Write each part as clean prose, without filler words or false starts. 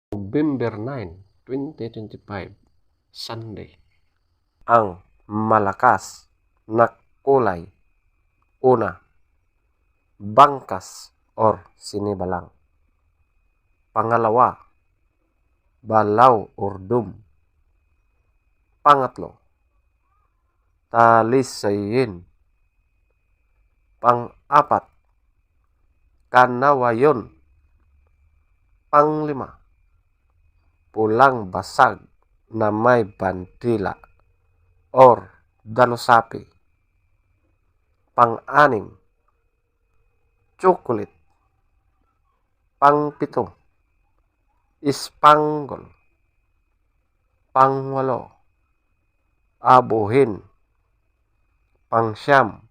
November 9, 2025, Sunday. Ang malakas na kulay. Una, bangkas or sinibalang. Pangalawa, balaw or dum. Pangatlo, talisayin. Pang-apat, kanawayon. Panglima, pulang basag na may bandila or dalusapi. Pang-anim, chocolate. Pang-pito, spangle. Pang-walo, abuhin. Pang-siyam,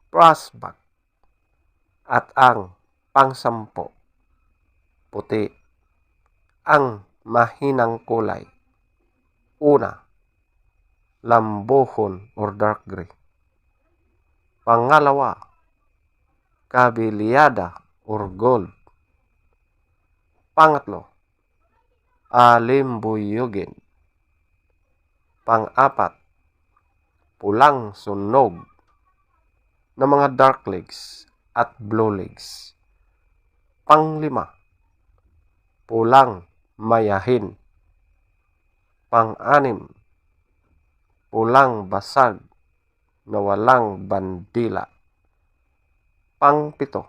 prospect. At ang pang-sampo, puti. Ang mahinang kulay. Una, lambuhon or dark gray. Pangalawa, kabilyada or gold. Pangatlo, alimbuyugin. Pang-apat, pulang sunog na mga dark legs at blue legs. Panglima, pulang mayahin. Pang-anim, pulang basag na walang bandila. Pang-pito,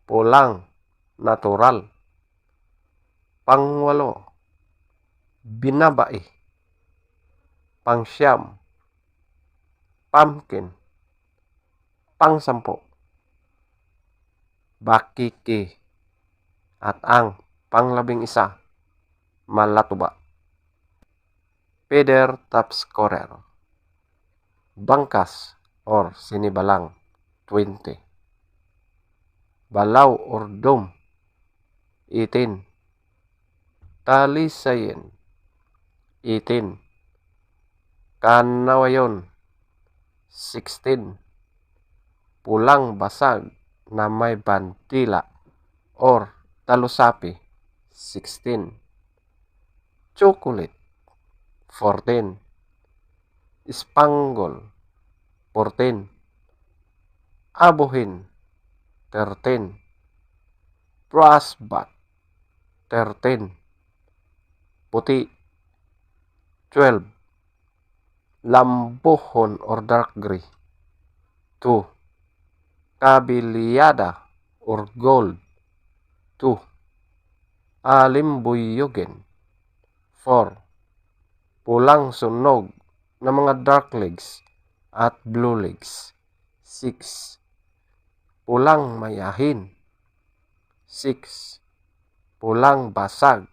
pulang natural. Pang-walo, binabai. Pang-siyam, pumpkin. Pang-sampo, bakiki. At ang pang-labing-isa, malatuba. Feather top scorer. Bangkas or sinibalang, 20. Balaw or dum, 18. Talisayin, 18. Kanawayon, 16. Pulang basag na may bandila or talusapi, 16. Chocolate, 14. Spangle, 14. Abuhin, 13. Prospect, 13. Puti, 12. Lambuhon or dark gray, 2. Kabilyada or gold, 2. Alimbuyugin, 4. Pulang sunog na mga dark legs at blue legs, 6. Pulang mayahin, 6. Pulang basag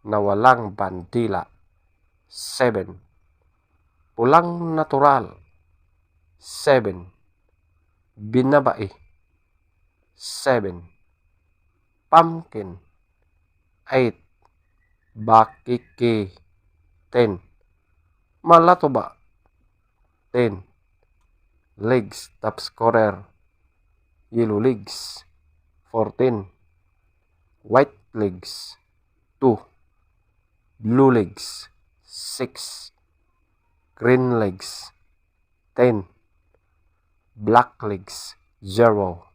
na walang bandila, 7. Pulang natural, 7. Binabai, 7. Pumpkin, 8. Bakiki, 10. Malatuba, 10. Legs top scorer, yellow legs, 14. White legs, 2. Blue legs, 6. Green legs, 10. Black legs, 0.